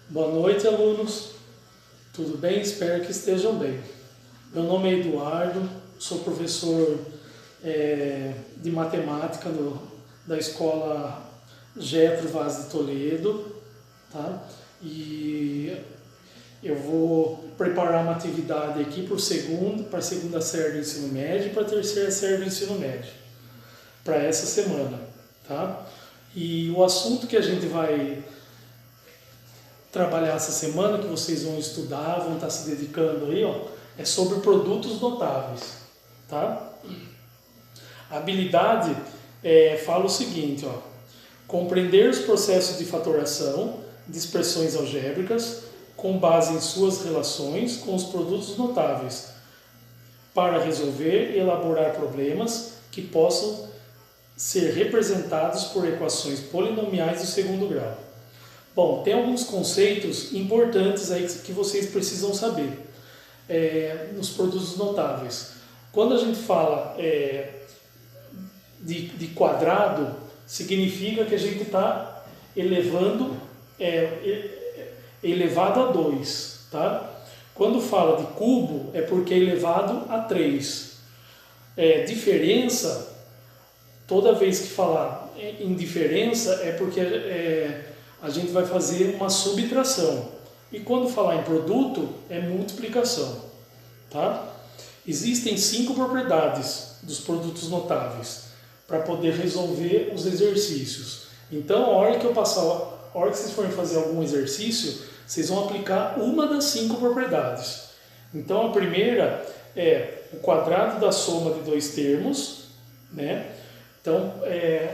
Boa noite, alunos. Tudo bem? Espero que estejam bem. Meu nome é Eduardo, sou professor de matemática da escola Getro Vaz de Toledo, tá? E eu vou preparar uma atividade aqui para a segunda série do ensino médio e para a terceira série do ensino médio, para essa semana, tá? E o assunto que a gente vai trabalhar essa semana, que vocês vão estudar, vão estar se dedicando aí, ó, é sobre produtos notáveis, tá? A habilidade fala o seguinte, ó, compreender os processos de fatoração de expressões algébricas com base em suas relações com os produtos notáveis, para resolver e elaborar problemas que possam ser representados por equações polinomiais do segundo grau. Bom, tem alguns conceitos importantes aí que vocês precisam saber nos produtos notáveis. Quando a gente fala de quadrado, significa que a gente está elevando elevado a 2, tá? Quando fala de cubo, é porque é elevado a 3. Diferença, toda vez que falar em diferença, é porque a gente vai fazer uma subtração. E quando falar em produto, é multiplicação, tá? Existem 5 propriedades dos produtos notáveis para poder resolver os exercícios. Então, a hora que vocês forem fazer algum exercício, vocês vão aplicar uma das 5 propriedades. Então, a primeira é o quadrado da soma de 2 termos, né? Então,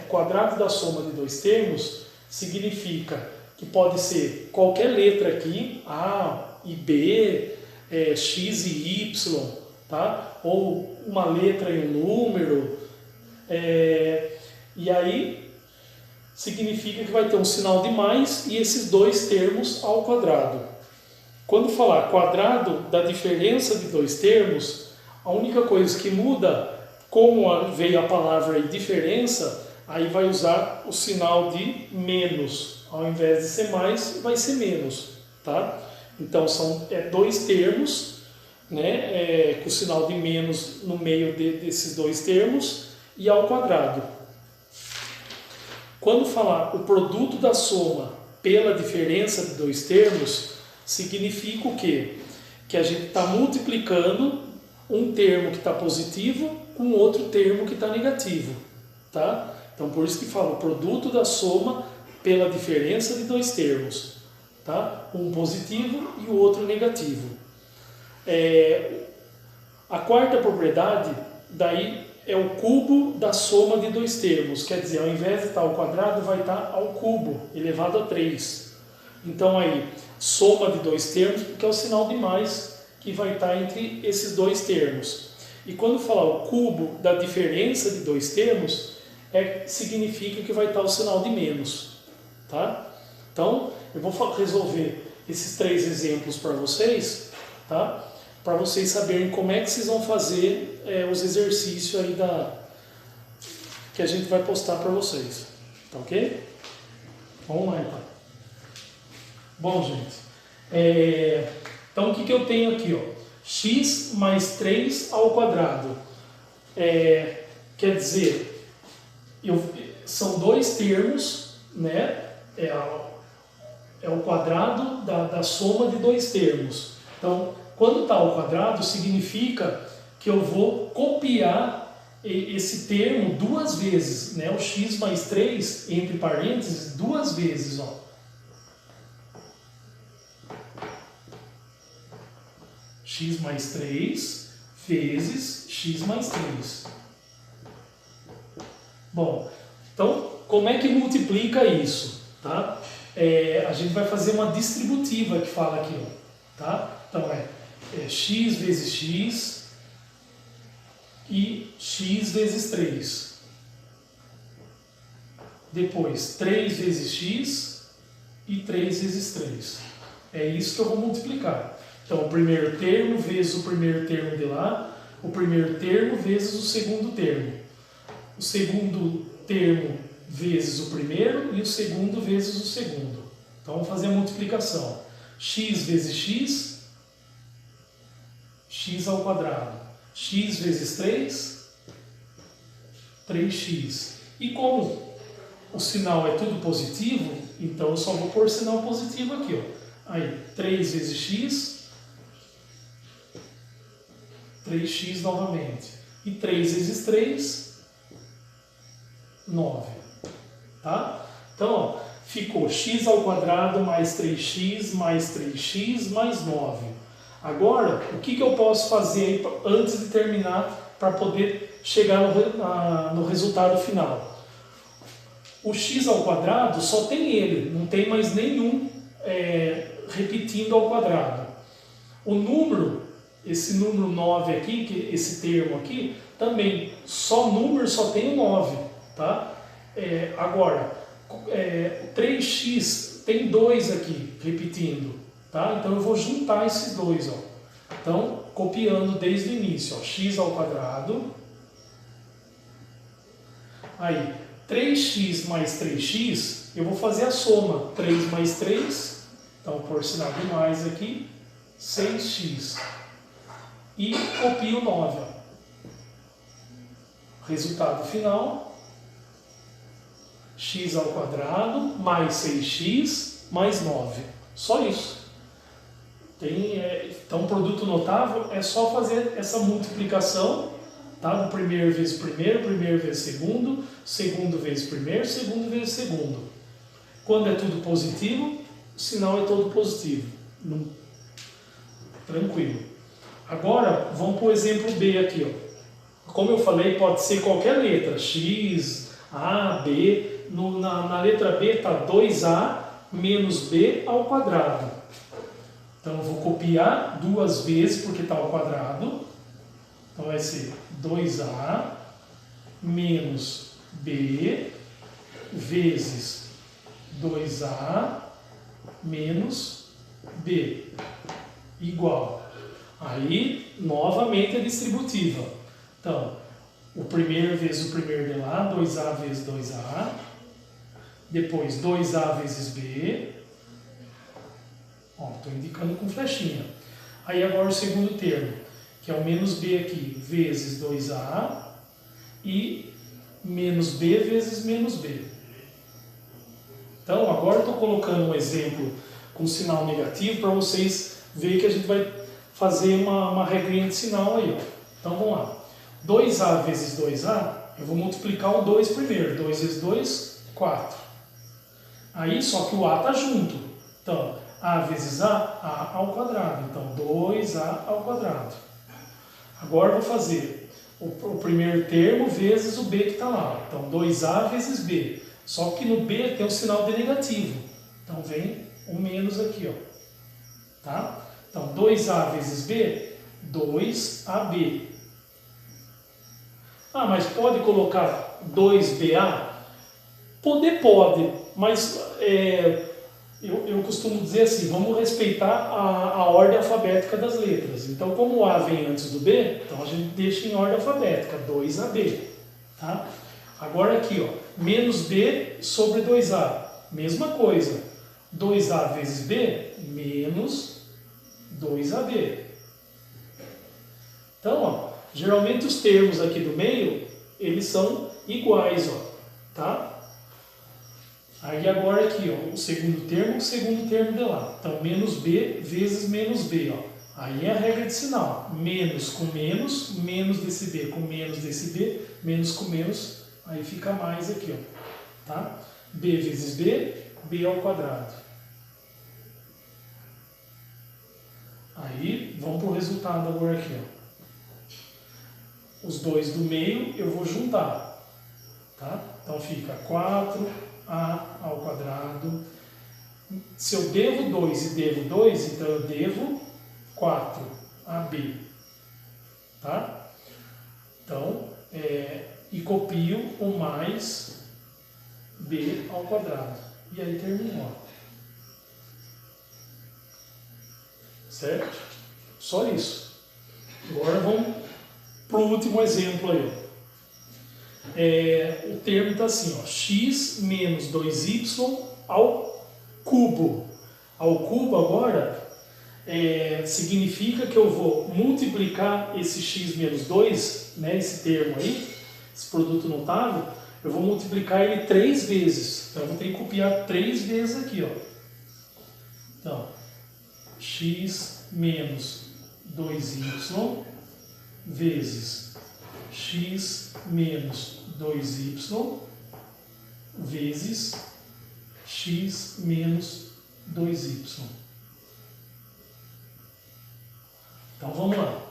o quadrado da soma de 2 termos significa que pode ser qualquer letra aqui, A e B, X e Y, tá? Ou uma letra e um número. E aí significa que vai ter um sinal de mais e esses 2 termos ao quadrado. Quando falar quadrado da diferença de 2 termos, a única coisa que muda, como veio a palavra aí, diferença, aí vai usar o sinal de menos. Ao invés de ser mais, vai ser menos, tá? Então são 2 termos, né, com o sinal de menos no meio desses 2 termos e ao quadrado. Quando falar o produto da soma pela diferença de 2 termos, significa o quê? Que a gente está multiplicando um termo que está positivo com outro termo que está negativo, tá? Então, por isso que fala o produto da soma pela diferença de 2 termos, tá? Um positivo e o outro negativo. A quarta propriedade, daí, é o cubo da soma de 2 termos. Quer dizer, ao invés de estar ao quadrado, vai estar ao cubo, elevado a 3. Então, aí, soma de 2 termos, porque é o sinal de mais que vai estar entre esses 2 termos. E quando falar o cubo da diferença de 2 termos, significa que vai estar o sinal de menos, tá? Então, eu vou resolver esses 3 exemplos para vocês, tá? Para vocês saberem como é que vocês vão fazer os exercícios aí que a gente vai postar para vocês, tá ok? Vamos lá, então. Bom, gente, então o que eu tenho aqui, ó? X mais 3 ao quadrado. Quer dizer, são 2 termos, né? É o quadrado da soma de 2 termos. Então, quando está ao quadrado, significa que eu vou copiar esse termo 2 vezes, né? O x mais 3, entre parênteses, 2 vezes, ó. X mais 3 vezes x mais 3. Bom, então, como é que multiplica isso, tá? A gente vai fazer uma distributiva que fala aqui, ó, tá? Então, x vezes x e x vezes 3. Depois, 3 vezes x e 3 vezes 3. É isso que eu vou multiplicar. Então, o primeiro termo vezes o primeiro termo de lá, o primeiro termo vezes o segundo termo. O segundo termo vezes o primeiro e o segundo vezes o segundo. Então vamos fazer a multiplicação. X vezes x, x ao quadrado. X vezes 3, 3x. E como o sinal é tudo positivo, então eu só vou pôr sinal positivo aqui, ó. Aí, 3 vezes x, 3x novamente. E 3 vezes 3, 9. Tá? Então, ó, ficou x ao quadrado mais 3x mais 3x mais 9. Agora, o que eu posso fazer aí antes de terminar para poder chegar no resultado final? O x ao quadrado só tem ele, não tem mais nenhum repetindo ao quadrado. O número, esse número 9 aqui, esse termo aqui, também, só número só tem o 9. Tá? Agora, 3x tem 2 aqui, repetindo. Tá? Então eu vou juntar esses dois. Ó. Então, copiando desde o início. Ó, x ao quadrado. Aí, 3x mais 3x, eu vou fazer a soma. 3 mais 3, então por sinal de mais aqui, 6x. E copio o 9. Ó. Resultado final, x ao quadrado mais 6x mais 9. Só isso. Então, produto notável é só fazer essa multiplicação, tá? Do primeiro vezes primeiro, primeiro vezes segundo, segundo vezes primeiro, segundo vezes segundo. Quando é tudo positivo, o sinal é todo positivo. Tranquilo. Agora, vamos para o exemplo B aqui. Ó. Como eu falei, pode ser qualquer letra, x, a, b. Na letra B está 2a menos b ao quadrado. Então, eu vou copiar duas vezes, porque está ao quadrado. Então, vai ser 2a menos b vezes 2a menos b igual. Aí, novamente, é distributiva. Então, o primeiro vezes o primeiro de lá, 2a vezes 2a. Depois, 2a vezes b. Estou indicando com flechinha. Aí agora o segundo termo, que é o menos b aqui, vezes 2a e menos b vezes menos b. Então, agora estou colocando um exemplo com sinal negativo para vocês verem que a gente vai fazer uma regrinha de sinal aí. Ó. Então, vamos lá. 2a vezes 2a, eu vou multiplicar o 2 primeiro. 2 vezes 2, 4. Aí, só que o a está junto. Então, a vezes a ao quadrado. Então, 2a ao quadrado. Agora, eu vou fazer o primeiro termo vezes o b que está lá. Então, 2a vezes b. Só que no b tem um sinal de negativo. Então, vem um menos aqui. Ó. Tá? Então, 2a vezes b, 2ab. Ah, mas pode colocar 2ba? Pode, mas eu costumo dizer assim, vamos respeitar a ordem alfabética das letras. Então, como o A vem antes do B, então a gente deixa em ordem alfabética, 2AB. Tá? Agora aqui, ó, menos B sobre 2A, mesma coisa. 2A vezes B, menos 2AB. Então, ó, geralmente os termos aqui do meio, eles são iguais, ó, tá? Aí agora aqui, ó, o segundo termo de lá. Então, menos b vezes menos b, ó. Aí é a regra de sinal. Menos com menos, menos desse b com menos desse b, menos com menos, aí fica mais aqui, ó. Tá? B vezes b, b ao quadrado. Aí, vamos para o resultado agora aqui, ó. Os dois do meio eu vou juntar. Tá? Então, fica 4a ao quadrado. Se eu devo 2 e devo 2, então eu devo 4ab. Tá? Então, e copio o mais b ao quadrado. E aí terminou. Certo? Só isso. Agora vamos para o último exemplo aí. O termo está assim, ó, x menos 2y ao cubo. Ao cubo agora significa que eu vou multiplicar esse x menos 2, né, esse termo aí, esse produto notável, eu vou multiplicar ele 3 vezes. Então eu vou ter que copiar 3 vezes aqui, ó. Então, x menos 2y vezes x menos 2y vezes x menos 2y. Então vamos lá.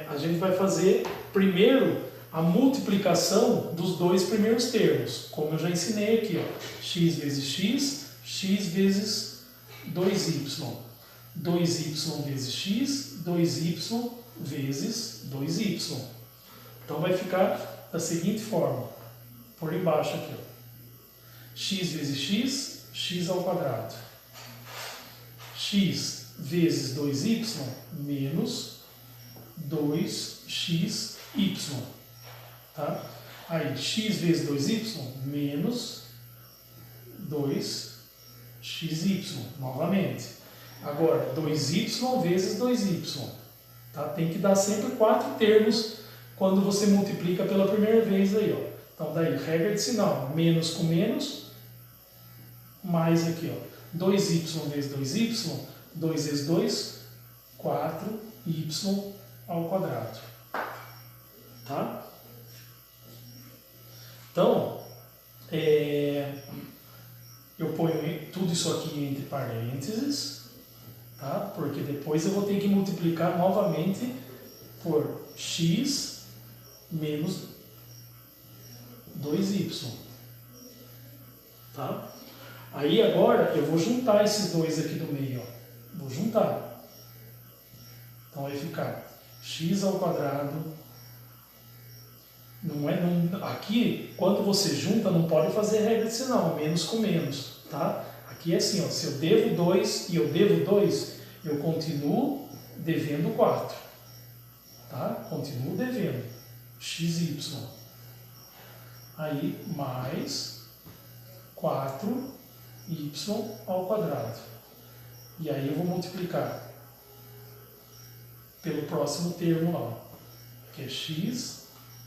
A gente vai fazer primeiro a multiplicação dos dois primeiros termos, como eu já ensinei aqui, ó. X vezes x, x vezes 2y. 2y vezes x, 2y vezes 2y. Então vai ficar da seguinte forma, por embaixo aqui, ó. X vezes x, x ao quadrado. X vezes 2y menos 2xy. Tá? Aí, x vezes 2y menos 2xy, novamente. Agora, 2y vezes 2y. Tá? Tem que dar sempre 4 termos quando você multiplica pela primeira vez aí, ó. Então, daí, regra de sinal, menos com menos, mais aqui, ó. 2y vezes 2y, 2 vezes 2, 4y ao quadrado. Tá? Então, eu ponho tudo isso aqui entre parênteses, tá? Porque depois eu vou ter que multiplicar novamente por x menos 2y. Tá? Aí agora eu vou juntar esses dois aqui do meio, ó. Vou juntar. Então vai ficar x ao quadrado. Aqui, quando você junta, não pode fazer regra de sinal, menos com menos, tá? Aqui é assim, ó, se eu devo 2 e eu devo 2, eu continuo devendo 4, tá? Continuo devendo xy. Aí, mais 4y ao quadrado. E aí eu vou multiplicar pelo próximo termo lá, que é x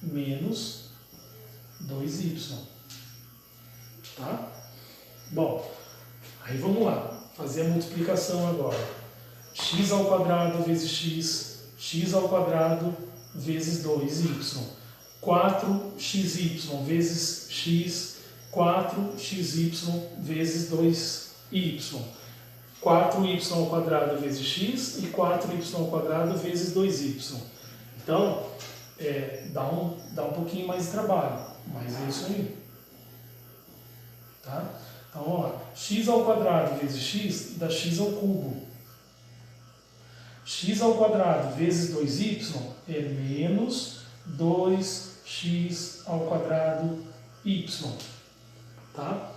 menos 2y. Tá? Bom, aí vamos lá, fazer a multiplicação agora. X ao quadrado vezes x, x ao quadrado vezes 2y. 4xy vezes x, 4xy vezes 2y. 4y ao quadrado vezes x e 4y ao quadrado vezes 2y. Então, dá um pouquinho mais de trabalho, mas é isso aí. Tá? Então, vamos lá. X ao quadrado vezes x dá x ao cubo. X ao quadrado vezes 2y é menos 2x ao quadrado y. Tá?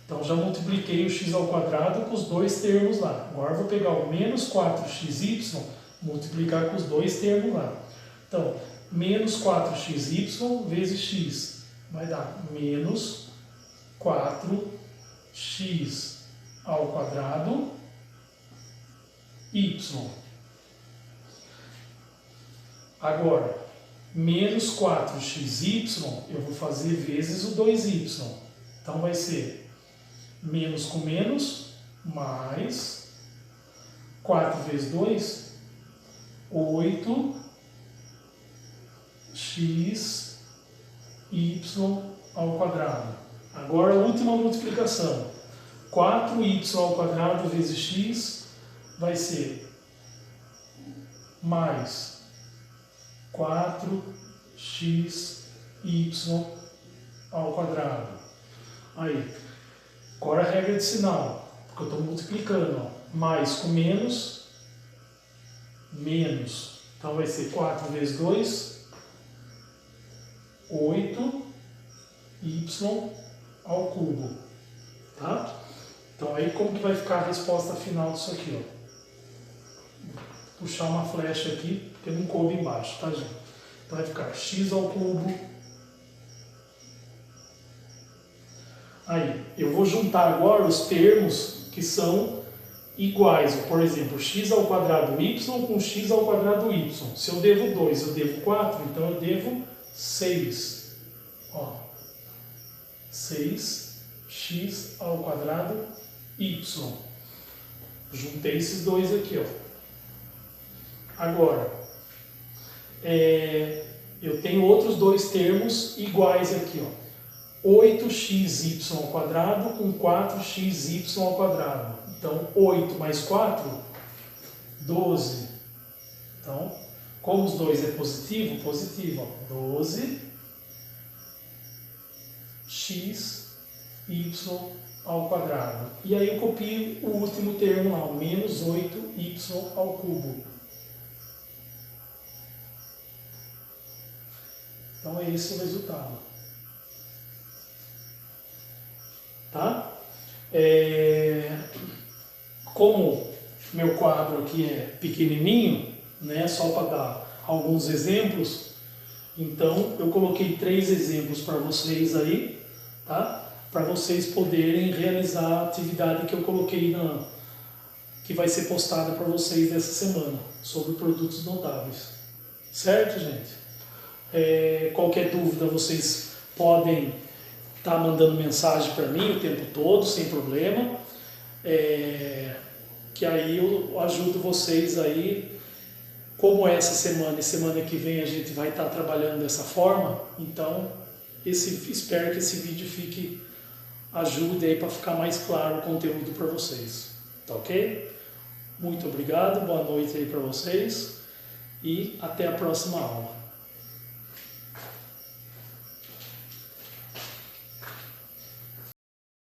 Então, já multipliquei o x ao quadrado com os dois termos lá. Agora, eu vou pegar o menos 4xy, multiplicar com os dois termos lá. Então, menos 4xy vezes x vai dar menos 4x ao quadrado y. Agora, menos 4xy eu vou fazer vezes o 2y. Então, vai ser menos com menos, mais 4 vezes 2, 8 x y ao quadrado. Agora a última multiplicação. 4y ao quadrado vezes x vai ser mais 4xy ao quadrado. Aí, agora a regra de sinal, porque eu estou multiplicando, ó. Mais com menos, menos. Então vai ser 4 vezes 2, 8y ao cubo. Tá? Então aí como que vai ficar a resposta final disso aqui, ó? Vou puxar uma flecha aqui, porque não coube embaixo, tá, gente? Então vai ficar x ao cubo. Aí, eu vou juntar agora os termos que são iguais. Por exemplo, x ao quadrado y com x ao quadrado y. Se eu devo 2, eu devo 4, então eu devo 6. Ó, 6x ao quadrado y. Juntei esses dois aqui, ó. Agora, eu tenho outros dois termos iguais aqui, ó. 8xy ao quadrado com 4xy ao quadrado. Então, 8 mais 4, 12. Então, como os dois é positivo, positivo, ó, 12xy ao quadrado. E aí eu copio o último termo lá, o menos 8y ao cubo. Então é esse o resultado. Tá? Como meu quadro aqui é pequenininho, né, só para dar alguns exemplos, então eu coloquei 3 exemplos para vocês aí, tá? Para vocês poderem realizar a atividade que eu coloquei que vai ser postada para vocês nessa semana, sobre produtos notáveis. Certo, gente? Qualquer dúvida vocês podem estar mandando mensagem para mim o tempo todo, sem problema, que aí eu ajudo vocês aí. Como essa semana e semana que vem a gente vai estar trabalhando dessa forma, então espero que esse vídeo ajude aí para ficar mais claro o conteúdo para vocês, tá ok? Muito obrigado, boa noite aí para vocês e até a próxima aula.